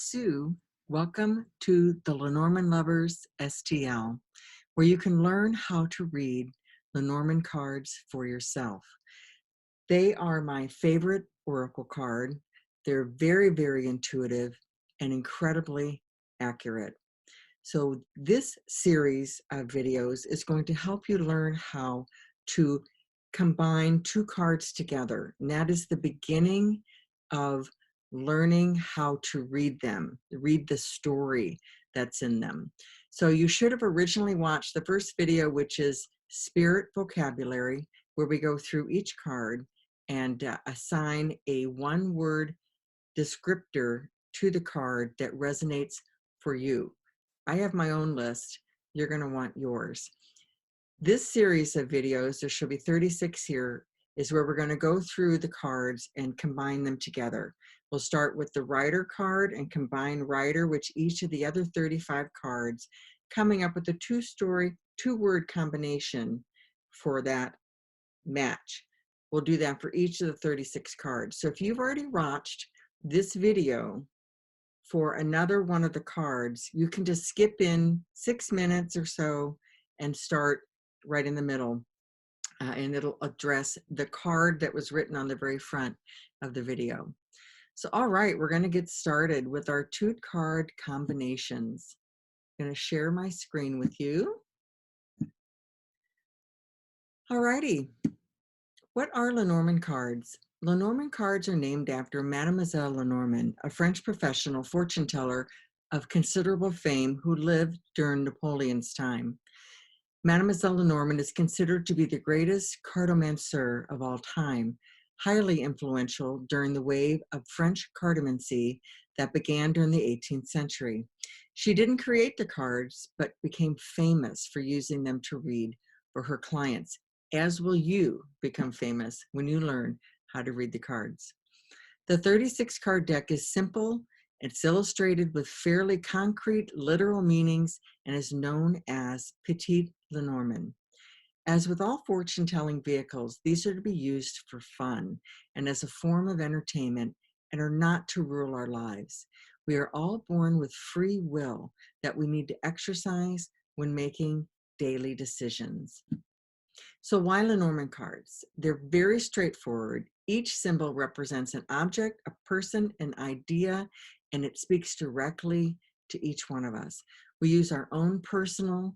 Sue. Welcome to the Lenormand Lovers STL, where you can learn how to read Lenormand cards for yourself. They are my favorite oracle card. They're very, very intuitive and incredibly accurate. So this series of videos is going to help you learn how to combine two cards together. And that is the beginning of learning how to read them, read the story that's in them. So you should have originally watched the first video, which is Spirit Vocabulary, where we go through each card and assign a one-word descriptor to the card that resonates for you. I have my own list. You're going to want yours. This series of videos, there should be 36 here, is where we're going to go through the cards and combine them together. We'll start with the Rider card and combine Rider with each of the other 35 cards, coming up with a two-word combination for that match. We'll do that for each of the 36 cards. So if you've already watched this video for another one of the cards, you can just skip in 6 minutes or so and start right in the middle, and it'll address the card that was written on the very front of the video. So all right, we're going to get started with our two card combinations. I'm going to share my screen with you. All righty, what are Lenormand cards? Lenormand cards are named after Mademoiselle Lenormand, a French professional fortune teller of considerable fame who lived during Napoleon's time. Mademoiselle Lenormand is considered to be the greatest cartomancer of all time, highly influential during the wave of French cartomancy that began during the 18th century. She didn't create the cards, but became famous for using them to read for her clients, as will you become famous when you learn how to read the cards. The 36 card deck is simple. It's illustrated with fairly concrete literal meanings and is known as Petit Lenormand. As with all fortune-telling vehicles, these are to be used for fun and as a form of entertainment and are not to rule our lives. We are all born with free will that we need to exercise when making daily decisions. So why Lenormand cards? They're very straightforward. Each symbol represents an object, a person, an idea, and it speaks directly to each one of us. We use our own personal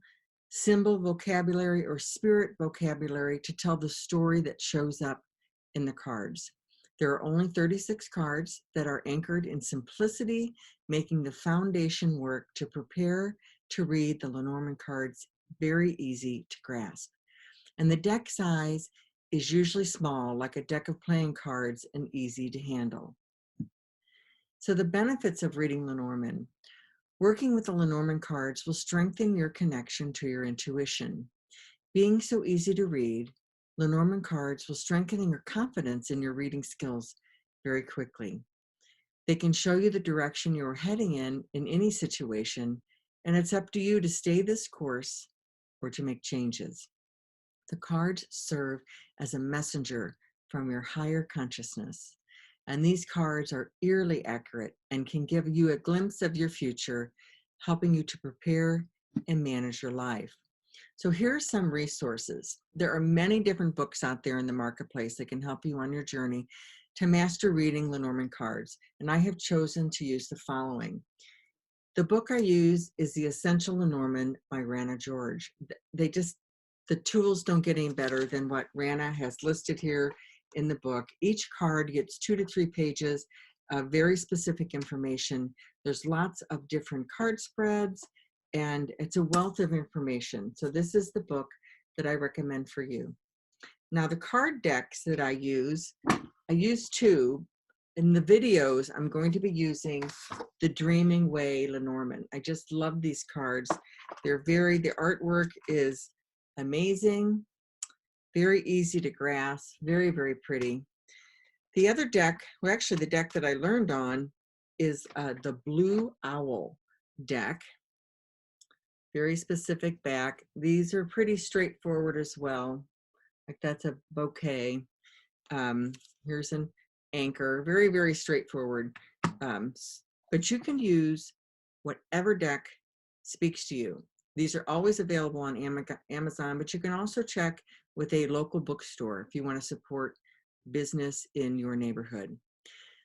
symbol vocabulary or spirit vocabulary to tell the story that shows up in the cards. There are only 36 cards that are anchored in simplicity, making the foundation work to prepare to read the Lenormand cards very easy to grasp. And the deck size is usually small, like a deck of playing cards, and easy to handle. So the benefits of reading Lenormand. Working with the Lenormand cards will strengthen your connection to your intuition. Being so easy to read, Lenormand cards will strengthen your confidence in your reading skills very quickly. They can show you the direction you're heading in any situation, and it's up to you to stay this course or to make changes. The cards serve as a messenger from your higher consciousness. And these cards are eerily accurate and can give you a glimpse of your future, helping you to prepare and manage your life. So here are some resources. There are many different books out there in the marketplace that can help you on your journey to master reading Lenormand cards. And I have chosen to use the following. The book I use is The Essential Lenormand by Rana George. The tools don't get any better than what Rana has listed here in the book. Each card gets 2 to 3 pages of very specific information. There's lots of different card spreads, and it's a wealth of information. So this is the book that I recommend for you. Now the card decks that I use 2. In the videos, I'm going to be using the Dreaming Way Lenormand. I just love these cards. The artwork is amazing, very easy to grasp, very, very pretty. The other deck, well, actually the deck that I learned on is the Blue Owl deck. Very specific back. These are pretty straightforward as well. Like that's a bouquet. Here's an anchor. Very, very straightforward but you can use whatever deck speaks to you. These are always available on Amazon, but you can also check with a local bookstore if you want to support business in your neighborhood.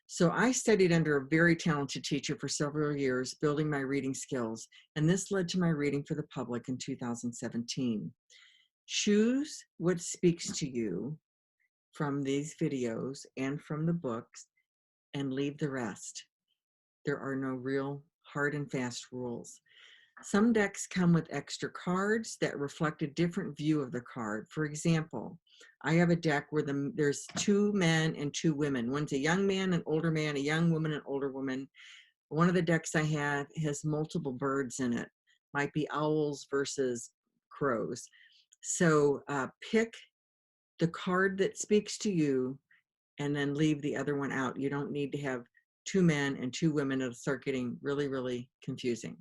So I studied under a very talented teacher for several years, building my reading skills, and this led to my reading for the public in 2017. Choose what speaks to you from these videos and from the books, and leave the rest. There are no real hard and fast rules. Some decks come with extra cards that reflect a different view of the card. For example, I have a deck where there's 2 men and 2 women. One's a young man, an older man, a young woman, an older woman. One of the decks I have has multiple birds in it. Might be owls versus crows. So pick the card that speaks to you and then leave the other one out. You don't need to have 2 men and 2 women. It'll start getting really, really confusing.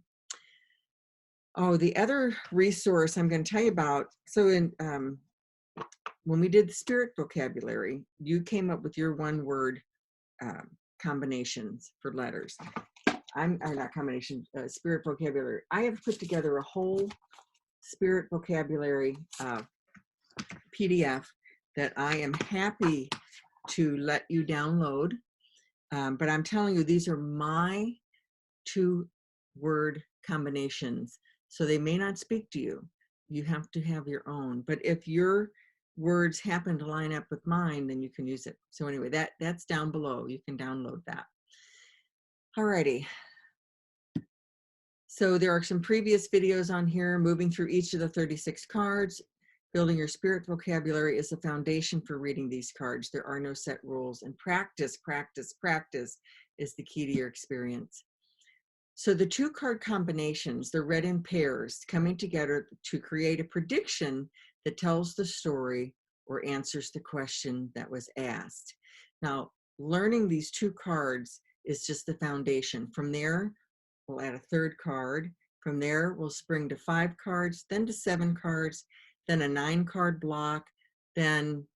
Oh, the other resource I'm going to tell you about, so when we did the spirit vocabulary, you came up with your 1-word combinations for letters. Not combination, spirit vocabulary. I have put together a whole spirit vocabulary PDF that I am happy to let you download. But I'm telling you, these are my 2-word combinations. So they may not speak to you. You have to have your own. But if your words happen to line up with mine, then you can use it. So anyway, that's down below. You can download that. Alrighty. So there are some previous videos on here, moving through each of the 36 cards. Building your spirit vocabulary is the foundation for reading these cards. There are no set rules, and practice, practice, practice is the key to your experience. So the 2-card combinations, they're read in pairs, coming together to create a prediction that tells the story or answers the question that was asked. Now, learning these 2 cards is just the foundation. From there, we'll add a 3rd card. From there, we'll spring to 5 cards, then to 7 cards, then a 9-card block, then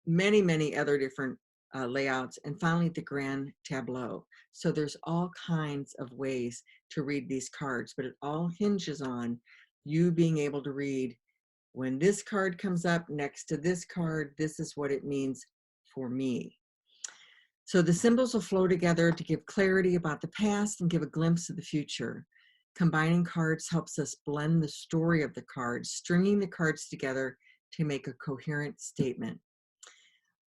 many, many other different layouts, and finally the grand tableau. So there's all kinds of ways to read these cards, but it all hinges on you being able to read, when this card comes up next to this card, this is what it means for me. So the symbols will flow together to give clarity about the past and give a glimpse of the future. Combining cards helps us blend the story of the cards, stringing the cards together to make a coherent statement.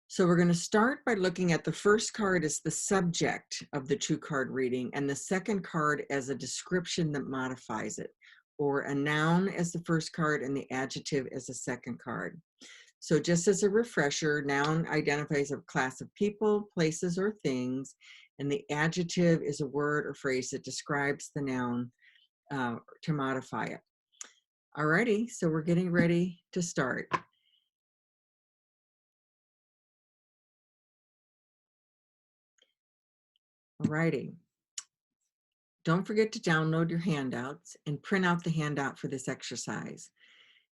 So we're going to start by looking at the first card as the subject of the 2-card reading, and the second card as a description that modifies it, or a noun as the first card and the adjective as the second card. So just as a refresher, noun identifies a class of people, places, or things, and the adjective is a word or phrase that describes the noun to modify it. Alrighty, so we're getting ready to start. Alrighty. Don't forget to download your handouts and print out the handout for this exercise.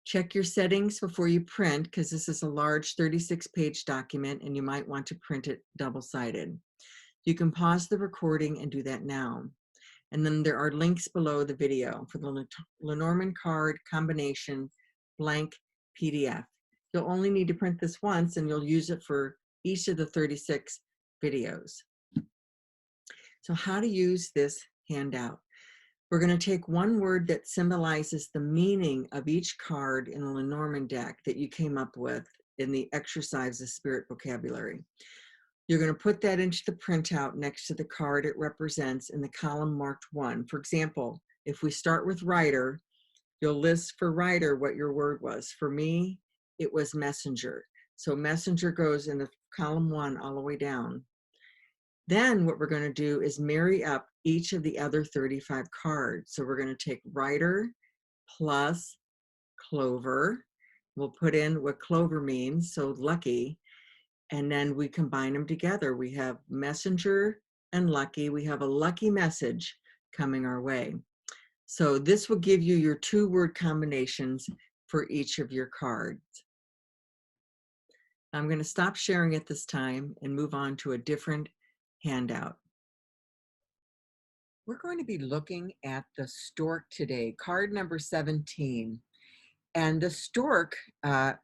Check your settings before you print, because this is a large 36-page document and you might want to print it double-sided. You can pause the recording and do that now. And then there are links below the video for the Lenormand card combination blank PDF. You'll only need to print this once, and you'll use it for each of the 36 videos. So how to use this handout. We're going to take 1 word that symbolizes the meaning of each card in the Lenormand deck that you came up with in the exercise of spirit vocabulary. You're going to put that into the printout next to the card it represents in the column marked 1. For example, if we start with writer, you'll list for writer what your word was. For me, it was messenger. So messenger goes in the column 1 all the way down. Then what we're going to do is marry up each of the other 35 cards. So we're going to take writer plus clover. We'll put in what clover means, so lucky, and then we combine them together. We have messenger and lucky. We have a lucky message coming our way. So this will give you your 2-word combinations for each of your cards. I'm going to stop sharing at this time and move on to a different handout. We're going to be looking at the stork today, card number 17. And the stork,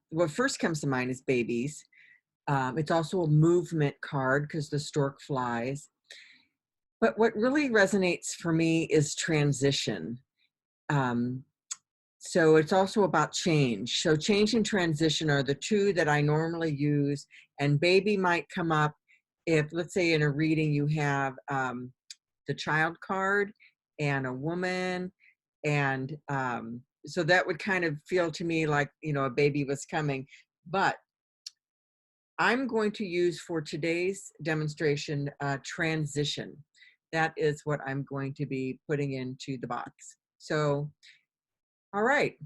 what first comes to mind is babies. It's also a movement card because the stork flies. But what really resonates for me is transition. Um, so it's also about change. So change and transition are the two that I normally use. And baby might come up if, let's say in a reading, you have the child card and a woman. And so that would kind of feel to me like, you know, a baby was coming. But I'm going to use for today's demonstration, transition. That is what I'm going to be putting into the box. So, all right.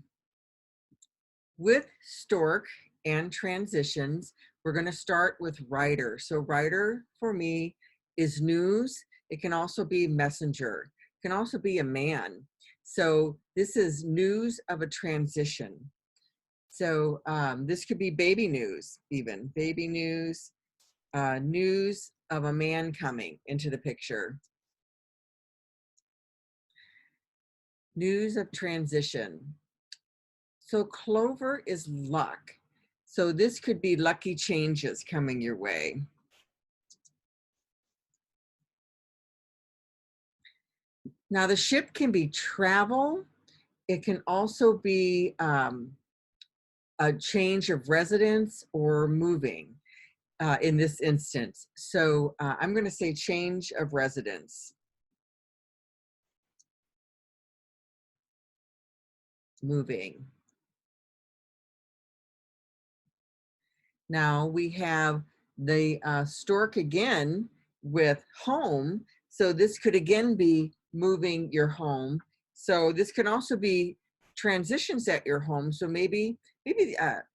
With stork and transitions, we're going to start with writer. So writer for me is news. It can also be messenger. It can also be a man. So this is news of a transition. So this could be baby news, even baby news, news of a man coming into the picture. News of transition. So clover is luck. So this could be lucky changes coming your way. Now the ship can be travel. It can also be a change of residence or moving in this instance. So I'm going to say change of residence. Moving. Now we have the stork again with home. So this could again be moving your home. So this can also be transitions at your home. So maybe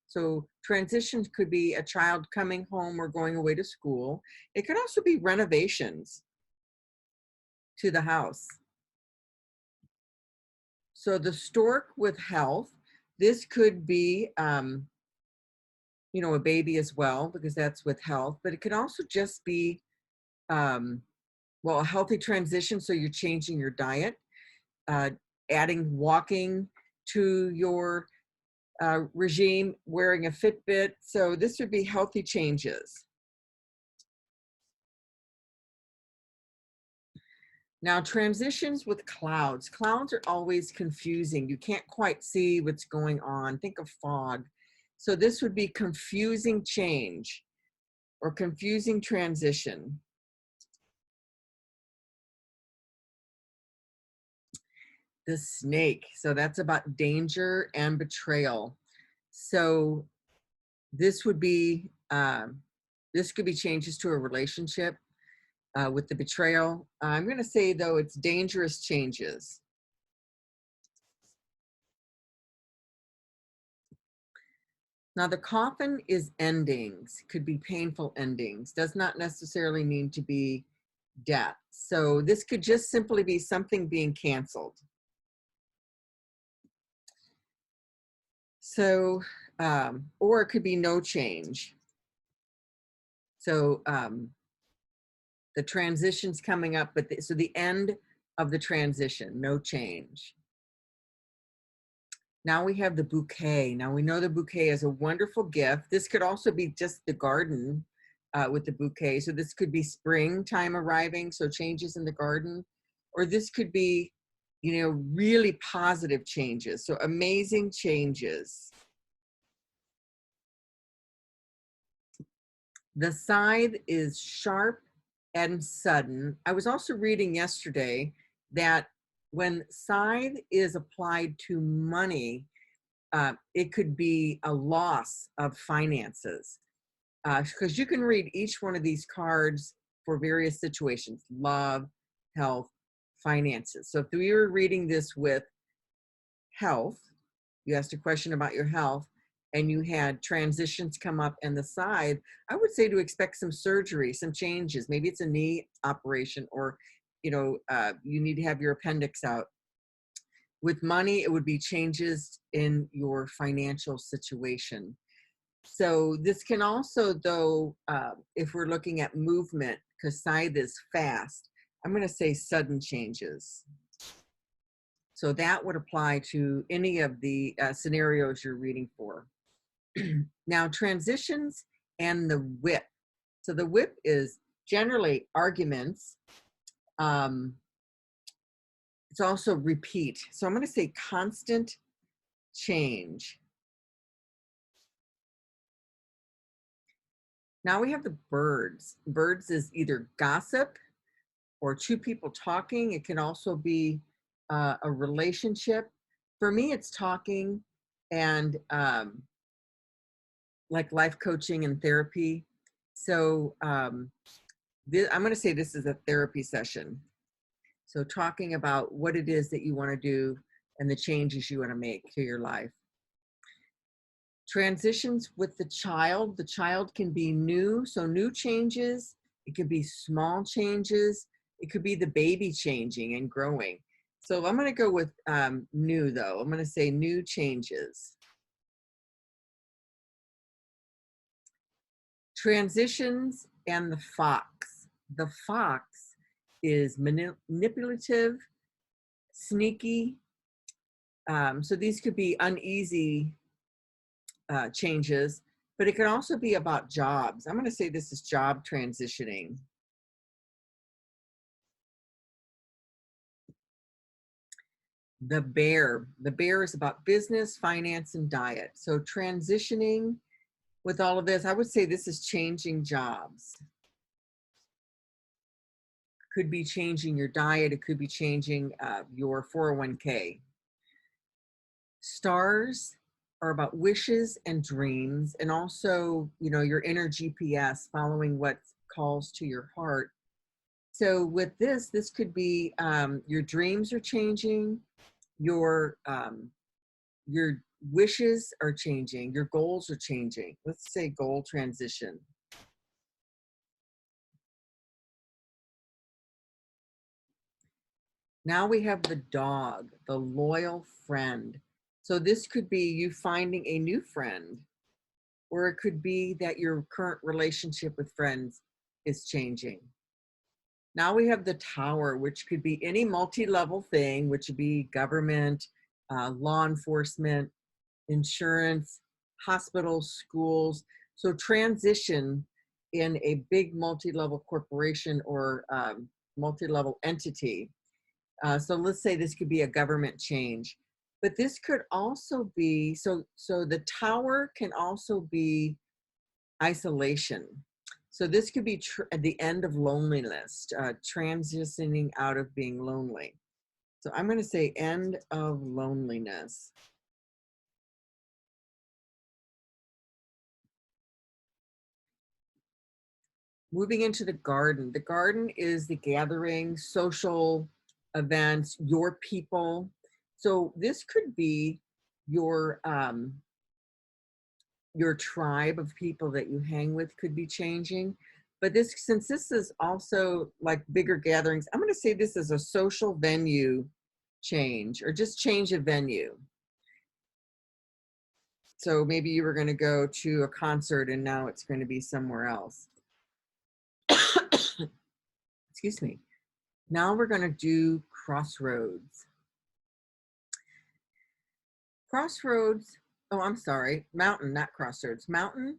so transitions could be a child coming home or going away to school. It could also be renovations to the house. So the stork with health, this could be you know, a baby as well, because that's with health, but it could also just be, well, a healthy transition. So you're changing your diet, adding walking to your regime, wearing a Fitbit. So this would be healthy changes. Now, transitions with clouds. Clouds are always confusing. You can't quite see what's going on. Think of fog. So this would be confusing change or confusing transition. The snake. So that's about danger and betrayal. So this would be, this could be changes to a relationship with the betrayal. I'm going to say, though, it's dangerous changes. Now, the coffin is endings, could be painful endings, does not necessarily mean to be death. So this could just simply be something being canceled. So, or it could be no change. So the transition's coming up, but so the end of the transition, no change. Now we have the bouquet. Now we know the bouquet is a wonderful gift. This could also be just the garden with the bouquet. So this could be springtime arriving, so changes in the garden, or this could be, you know, really positive changes. So amazing changes. The scythe is sharp and sudden. I was also reading yesterday that when scythe is applied to money, it could be a loss of finances. Because you can read each one of these cards for various situations: love, health, finances. So if we were reading this with health, you asked a question about your health, and you had transitions come up and the side, I would say to expect some surgery, some changes. Maybe it's a knee operation, or, you know, you need to have your appendix out. With money, it would be changes in your financial situation. So this can also, though, if we're looking at movement, because scythe is fast, I'm going to say sudden changes. So that would apply to any of the scenarios you're reading for. Now, transitions and the whip. So the whip is generally arguments. It's also repeat. So I'm going to say constant change. Now we have the birds. Birds is either gossip or two people talking. It can also be a relationship. For me, it's talking and like life coaching and therapy. So I'm going to say this is a therapy session. So talking about what it is that you want to do and the changes you want to make to your life. Transitions with the child. The child can be new, so new changes. It could be small changes. It could be the baby changing and growing. So I'm going to go with new, though. I'm going to say new changes. Transitions and the fox. The fox is manipulative, sneaky. So these could be uneasy changes, but it can also be about jobs. I'm going to say this is job transitioning. The bear is about business, finance, and diet. So transitioning with all of this, I would say this is changing jobs. Could be changing your diet. It could be changing your 401k. Stars are about wishes and dreams, and also, you know, your inner GPS, following what calls to your heart. So with this could be your dreams are changing, your wishes are changing, your goals are changing. Let's say goal transition. Now we have the dog, the loyal friend. So this could be you finding a new friend, or it could be that your current relationship with friends is changing. Now we have the tower, which could be any multi-level thing, which would be government, law enforcement, insurance, hospitals, schools. So transition in a big multi-level corporation or multi-level entity. So let's say this could be a government change, but this could also be, so the tower can also be isolation. So this could be at the end of loneliness, transitioning out of being lonely. So I'm going to say end of loneliness. Moving into the garden. The garden is the gathering, social events, your people. So this could be your tribe of people that you hang with could be changing. But this, since this is also like bigger gatherings, I'm going to say this is a social venue change, or just change of venue. So maybe you were going to go to a concert and now it's going to be somewhere else. Excuse me. Now we're going to do crossroads. Crossroads, oh, I'm sorry, mountain, not crossroads. Mountain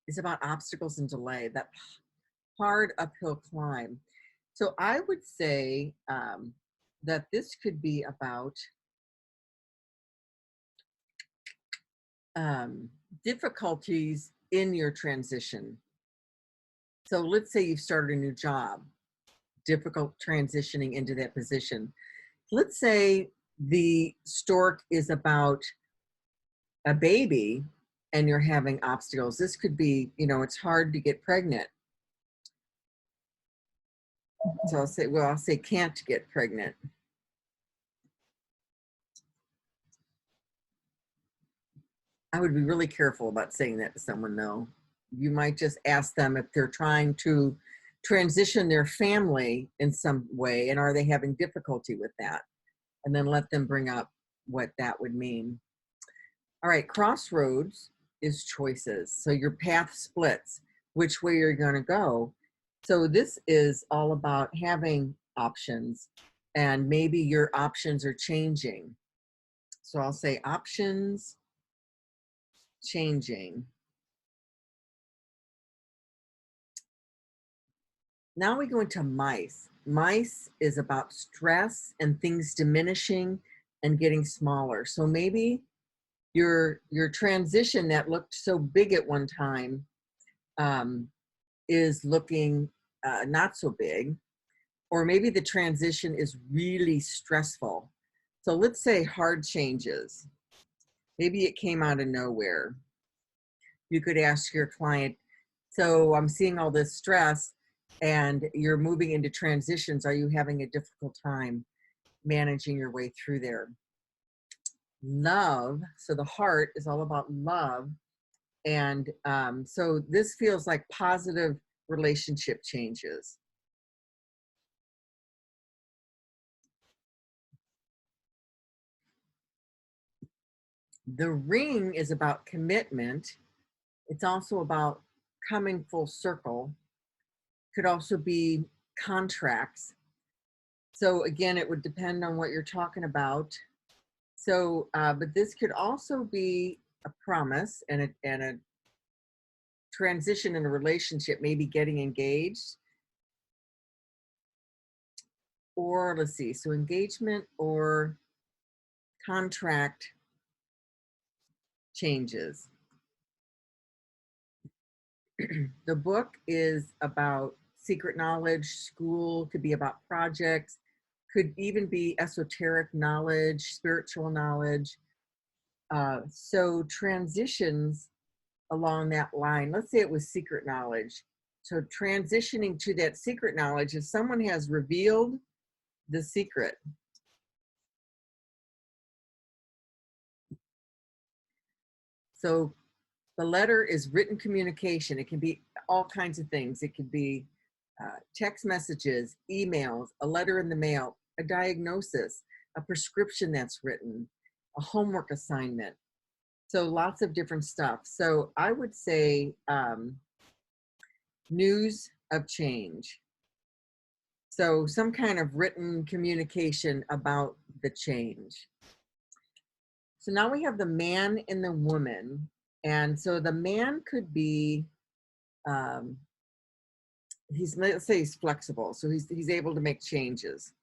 is about obstacles and delay, that hard uphill climb. So I would say that this could be about difficulties in your transition. So let's say you've started a new job, difficult transitioning into that position. Let's say the stork is about a baby and you're having obstacles. This could be, you know, it's hard to get pregnant. So I'll say can't get pregnant. I would be really careful about saying that to someone, though. You might just ask them if they're trying to transition their family in some way, and are they having difficulty with that? And then let them bring up what that would mean. All right, crossroads is choices. So your path splits, which way you're going to go. So this is all about having options, and maybe your options are changing. So I'll say options changing. Now we go into mice. Mice is about stress and things diminishing and getting smaller. So maybe your transition that looked so big at one time um, is looking not so big, or maybe the transition is really stressful. So let's say hard changes. Maybe it came out of nowhere. You could ask your client, so I'm seeing all this stress and you're moving into transitions. Are you having a difficult time managing your way through there? Love, so the heart is all about love. And so this feels like positive relationship changes. The ring is about commitment. It's also about coming full circle. Could also be contracts. So again, it would depend on what you're talking about. So, but this could also be a promise and a transition in a relationship, maybe getting engaged. Or let's see, so engagement or contract changes. The book is about secret knowledge. School could be about projects, could even be esoteric knowledge, spiritual knowledge. So transitions along that line. Let's say it was secret knowledge. So transitioning to that secret knowledge, if someone has revealed the secret. So the letter is written communication. It can be all kinds of things. It could be text messages, emails, a letter in the mail, a diagnosis, a prescription that's written, a homework assignment. So lots of different stuff. So I would say news of change. So some kind of written communication about the change. So now we have the man and the woman. And so the man could be, let's say he's flexible. So he's able to make changes.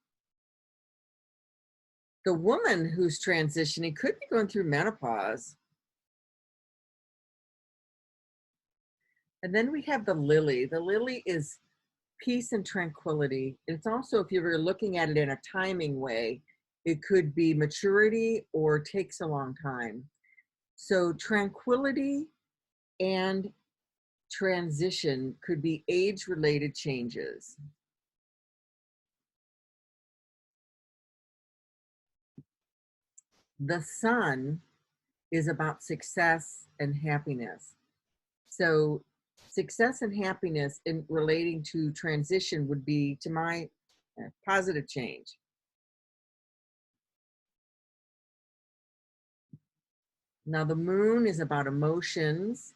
The woman who's transitioning could be going through menopause. And then we have the lily. The lily is peace and tranquility. It's also, if you were looking at it in a timing way, it could be maturity or takes a long time. So tranquility and transition could be age-related changes. The sun is about success and happiness. So success and happiness in relating to transition would be, to my positive change. Now the moon is about emotions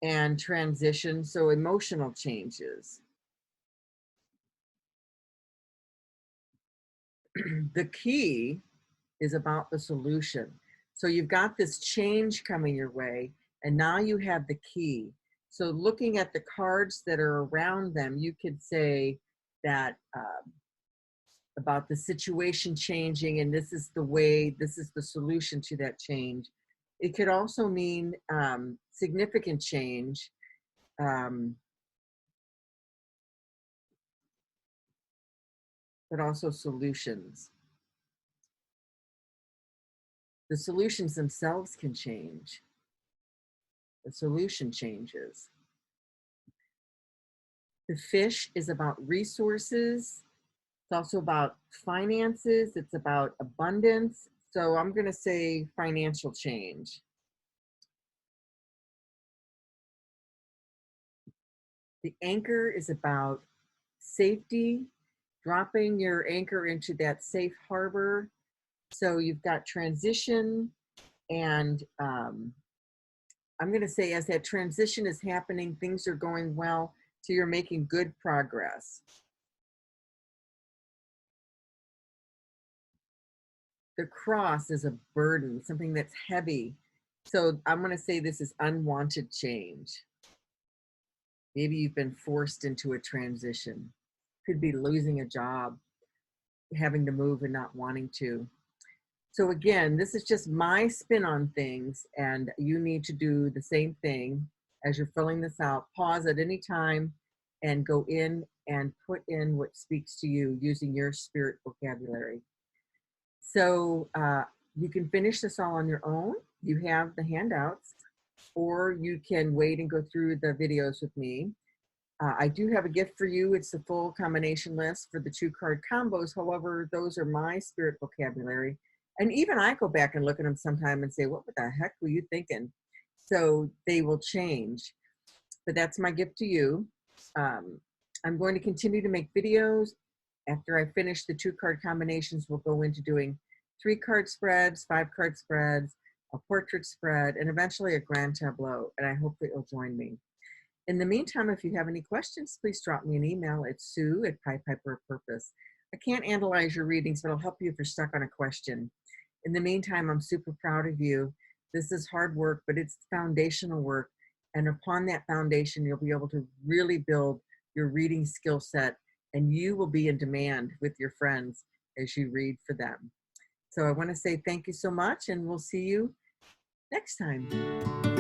and transition, so emotional changes. The key is about the solution. So you've got this change coming your way, and now you have the key. So looking at the cards that are around them, you could say that about the situation changing, and this is the way, this is the solution to that change. It could also mean significant change. But also solutions. The solutions themselves can change. The solution changes. The fish is about resources. It's also about finances. It's about abundance. So I'm going to say financial change. The anchor is about safety, dropping your anchor into that safe harbor. So you've got transition, and I'm going to say as that transition is happening, things are going well. So you're making good progress. The cross is a burden, something that's heavy. So I'm going to say this is unwanted change. Maybe you've been forced into a transition. Could be losing a job, having to move and not wanting to. So again, this is just my spin on things, and you need to do the same thing as you're filling this out. Pause at any time and go in and put in what speaks to you using your spirit vocabulary. So you can finish this all on your own. You have the handouts, or you can wait and go through the videos with me. I do have a gift for you. It's the full combination list for the 2-card combos. However, those are my spirit vocabulary. And even I go back and look at them sometime and say, what the heck were you thinking? So they will change. But that's my gift to you. I'm going to continue to make videos. After I finish the 2-card combinations, we'll go into doing 3-card spreads, 5-card spreads, a portrait spread, and eventually a grand tableau. And I hope that you'll join me. In the meantime, if you have any questions, please drop me an email at sue@Pied-Piper-of-Purpose. I can't analyze your readings, but I'll help you if you're stuck on a question. In the meantime, I'm super proud of you. This is hard work, but it's foundational work. And upon that foundation, you'll be able to really build your reading skill set, and you will be in demand with your friends as you read for them. So I want to say thank you so much, and we'll see you next time.